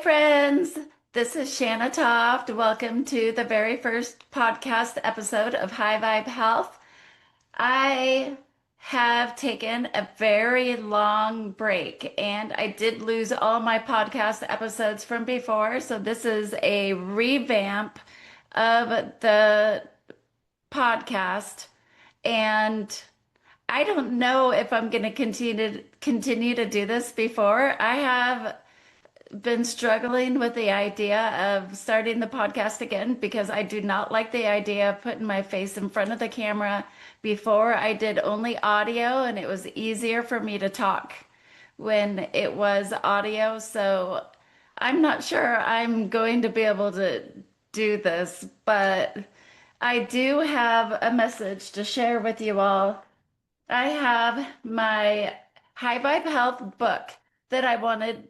friends. This is Shanna Toft. Welcome to the very first podcast episode of High Vibe Health. I have taken a very long break and I did lose all my podcast episodes from before. So this is a revamp of the podcast. And I don't know if I'm going to continue to do this before. I have been struggling with the idea of starting the podcast again because I do not like the idea of putting my face in front of the camera. Before I did only audio and it was easier for me to talk when it was audio. So I'm not sure I'm going to be able to do this, but I do have a message to share with you all. I have my High Vibe Health book that I wanted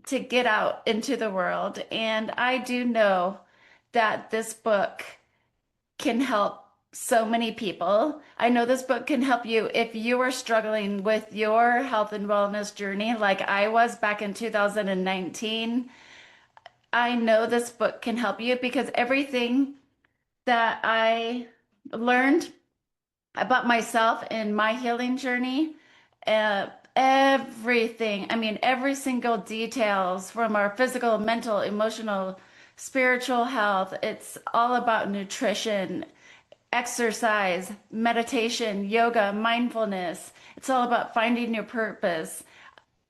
to get out into the world. And I do know that this book can help so many people. I know this book can help you if you are struggling with your health and wellness journey, like I was back in 2019. I know this book can help you because everything that I learned about myself in my healing journey, everything, I mean, every single details from our physical, mental, emotional, spiritual health. It's all about nutrition, exercise, meditation, yoga, mindfulness. It's all about finding your purpose,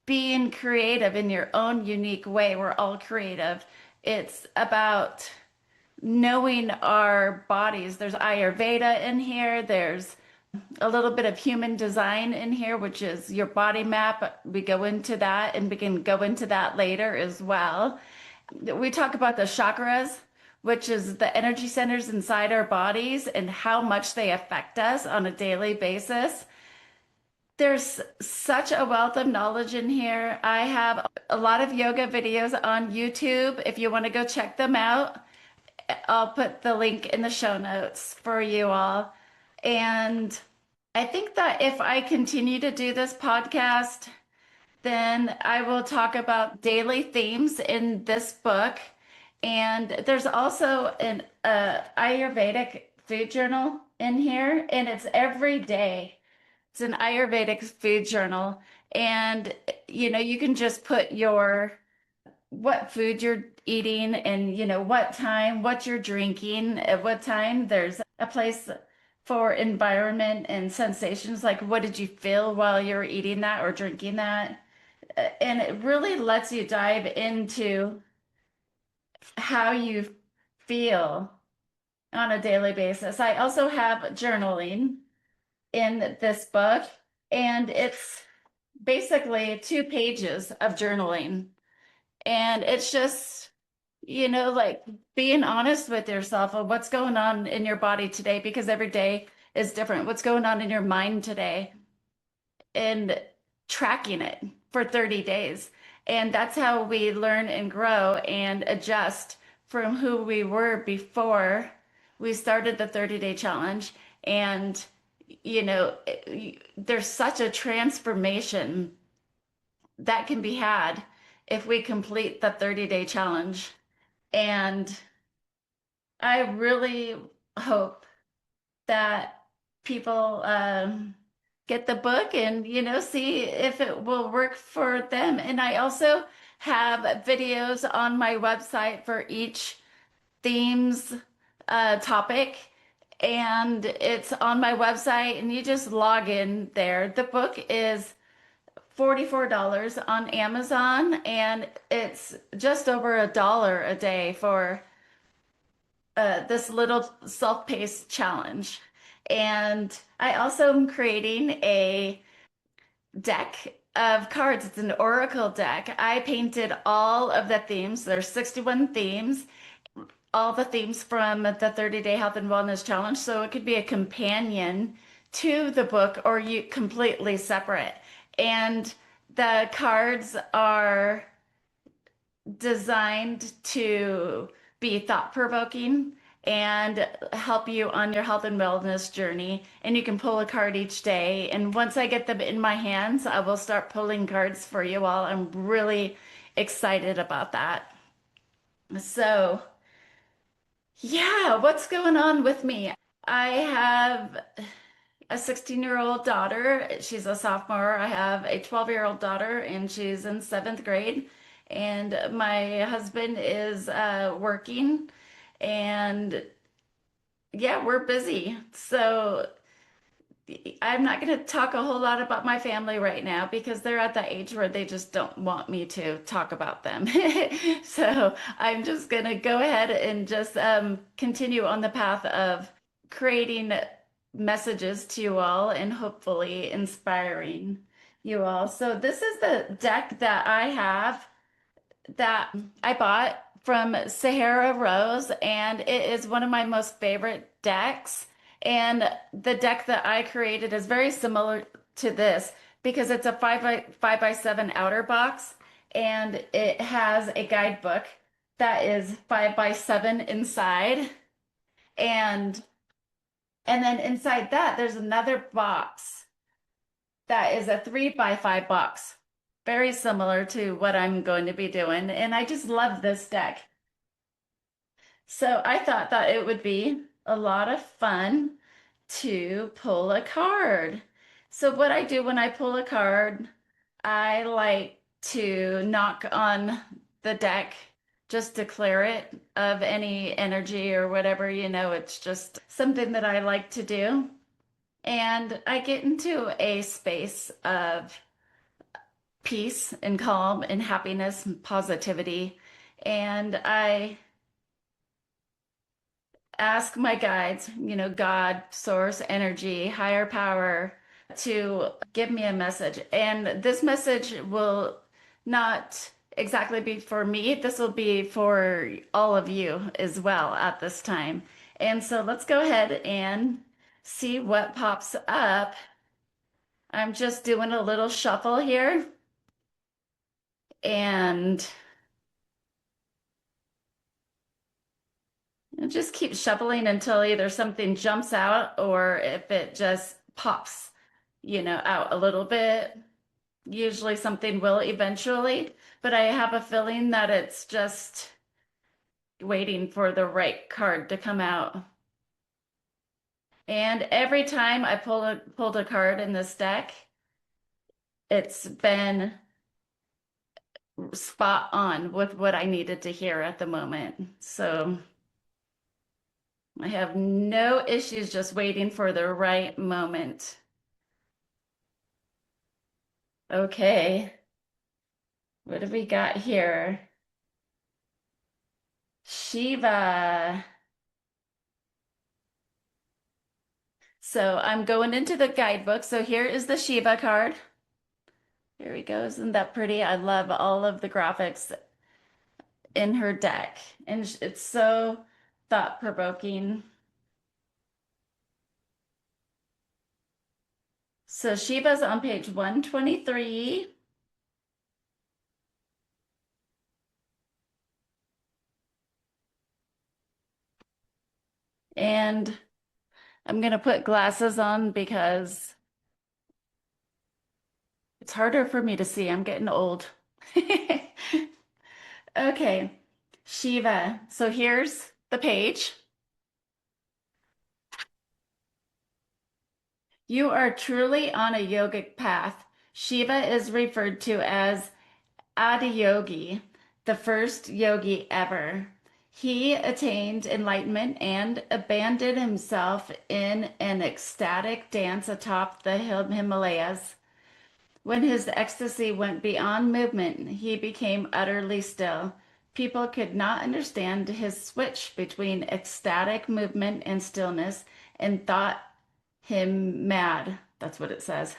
being creative in your own unique way. We're all creative. It's about knowing our bodies. There's Ayurveda in here. There's a little bit of human design in here, which is your body map. We go into that and we can go into that later as well. We talk about the chakras, which is the energy centers inside our bodies and how much they affect us on a daily basis. There's such a wealth of knowledge in here. I have a lot of yoga videos on YouTube. If you want to go check them out, I'll put the link in the show notes for you all. And I think that if I continue to do this podcast, then I will talk about daily themes in this book. And there's also an Ayurvedic food journal in here, and it's every day. It's an Ayurvedic food journal. And you can just put what food you're eating and what time, what you're drinking at what time. There's a place for environment and sensations, like what did you feel while you're eating that or drinking that. And it really lets you dive into how you feel on a daily basis. I also have journaling in this book, and it's basically 2 pages of journaling. And it's just, like being honest with yourself of what's going on in your body today, because every day is different. What's going on in your mind today, and tracking it for 30 days. And that's how we learn and grow and adjust from who we were before we started the 30-day challenge. And, there's such a transformation that can be had if we complete the 30-day challenge. And I really hope that people get the book and, see if it will work for them. And I also have videos on my website for each themes topic. And it's on my website, and you just log in there. The book is $44 on Amazon, and it's just over $1 a day for this little self-paced challenge. And I also am creating a deck of cards. It's an oracle deck. I painted all of the themes. There's 61 themes, all the themes from the 30-day health and wellness challenge. So it could be a companion to the book or you completely separate. And the cards are designed to be thought-provoking and help you on your health and wellness journey. And you can pull a card each day. And once I get them in my hands, I will start pulling cards for you all. I'm really excited about that. So, yeah, what's going on with me? I have a 16-year-old daughter. She's a sophomore. I have a 12-year-old daughter, and she's in seventh grade. And my husband is working, and yeah, we're busy. So I'm not going to talk a whole lot about my family right now because they're at the age where they just don't want me to talk about them. So I'm just going to go ahead and just continue on the path of creating messages to you all and hopefully inspiring you all. So this is the deck that I have that I bought from Sahara Rose, and it is one of my most favorite decks. And the deck that I created is very similar to this because it's a five by seven outer box, and it has a guidebook that is 5 by 7 inside, and and then inside that there's another box that is a 3 by 5 box, very similar to what I'm going to be doing. And I just love this deck. So I thought that it would be a lot of fun to pull a card. So what I do when I pull a card, I like to knock on the deck just to clear it of any energy or whatever, it's just something that I like to do. And I get into a space of peace and calm and happiness and positivity. And I ask my guides, God, source, energy, higher power, to give me a message. And this message will not exactly be for me, this will be for all of you as well at this time. And so let's go ahead and see what pops up. I'm just doing a little shuffle here. And just keep shuffling until either something jumps out or if it just pops, out a little bit. Usually something will eventually, but I have a feeling that it's just waiting for the right card to come out. And every time I pulled a card in this deck, it's been spot on with what I needed to hear at the moment. So I have no issues just waiting for the right moment. Okay, what have we got here? Shiva. So I'm going into the guidebook. So here is the Shiva card. Here we go. Isn't that pretty? I love all of the graphics in her deck. And it's so thought-provoking. So Shiva's on page 123. And I'm going to put glasses on because it's harder for me to see. I'm getting old. Okay, Shiva. So here's the page. You are truly on a yogic path. Shiva is referred to as Adiyogi, the first yogi ever. He attained enlightenment and abandoned himself in an ecstatic dance atop the Himalayas. When his ecstasy went beyond movement, he became utterly still. People could not understand his switch between ecstatic movement and stillness and thought him mad. That's what it says.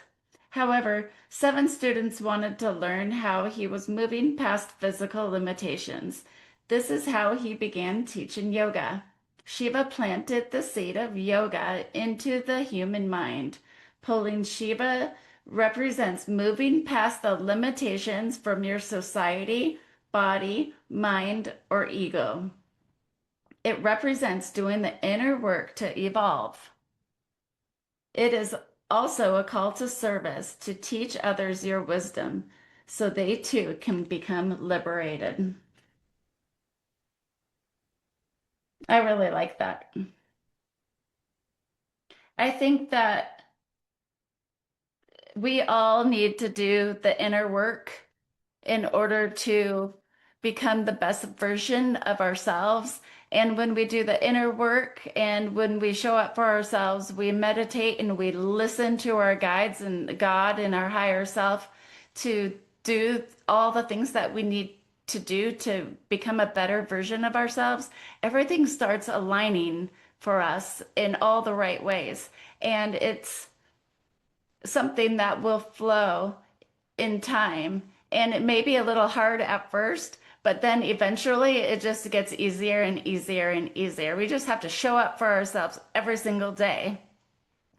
However, 7 students wanted to learn how he was moving past physical limitations. This is how he began teaching yoga. Shiva planted the seed of yoga into the human mind. Pulling Shiva represents moving past the limitations from your society, body, mind, or ego. It represents doing the inner work to evolve. It is also a call to service to teach others your wisdom so they too can become liberated. I really like that. I think that we all need to do the inner work in order to become the best version of ourselves. And when we do the inner work and when we show up for ourselves, we meditate and we listen to our guides and God and our higher self to do all the things that we need to do to become a better version of ourselves. Everything starts aligning for us in all the right ways. And it's something that will flow in time. And it may be a little hard at first, but then eventually it just gets easier and easier and easier. We just have to show up for ourselves every single day,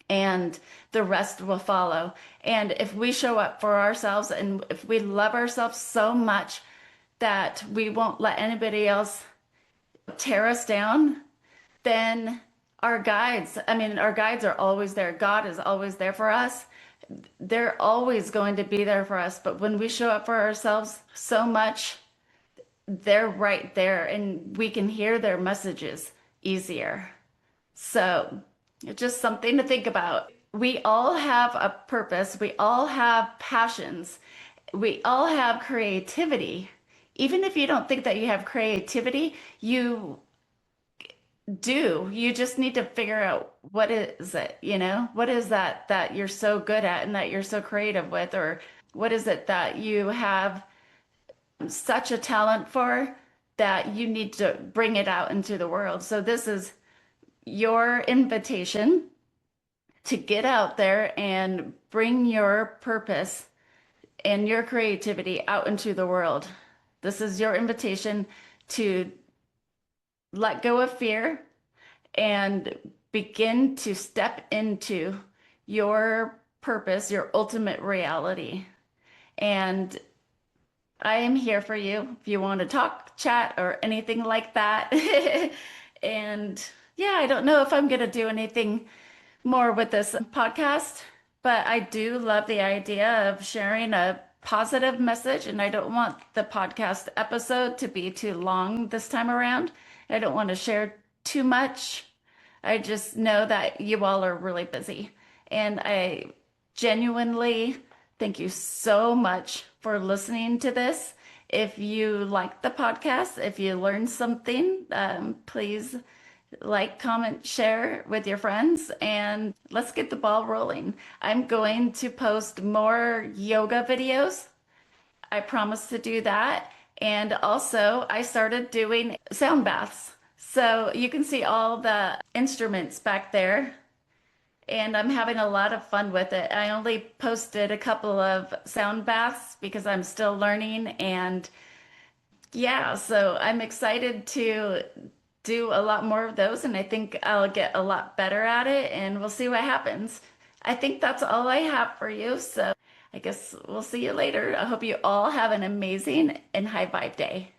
and the rest will follow. And if we show up for ourselves and if we love ourselves so much that we won't let anybody else tear us down, then our guides are always there. God is always there for us. They're always going to be there for us. But when we show up for ourselves so much, they're right there and we can hear their messages easier. So it's just something to think about. We all have a purpose. We all have passions. We all have creativity. Even if you don't think that you have creativity, you do. You just need to figure out what is it, you know? What is that you're so good at and that you're so creative with, or what is it that you have such a talent for that you need to bring it out into the world. So this is your invitation to get out there and bring your purpose and your creativity out into the world. This is your invitation to let go of fear and begin to step into your purpose, your ultimate reality. And I am here for you if you want to talk, chat, or anything like that. And yeah, I don't know if I'm going to do anything more with this podcast, but I do love the idea of sharing a positive message, and I don't want the podcast episode to be too long this time around. I don't want to share too much. I just know that you all are really busy, and I genuinely thank you so much for listening to this. If you like the podcast, if you learned something, please like, comment, share with your friends, and let's get the ball rolling. I'm going to post more yoga videos. I promise to do that. And also, I started doing sound baths. So you can see all the instruments back there. And I'm having a lot of fun with it. I only posted a couple of sound baths because I'm still learning. And yeah, so I'm excited to do a lot more of those, and I think I'll get a lot better at it, and we'll see what happens. I think that's all I have for you, so I guess we'll see you later. I hope you all have an amazing and high vibe day.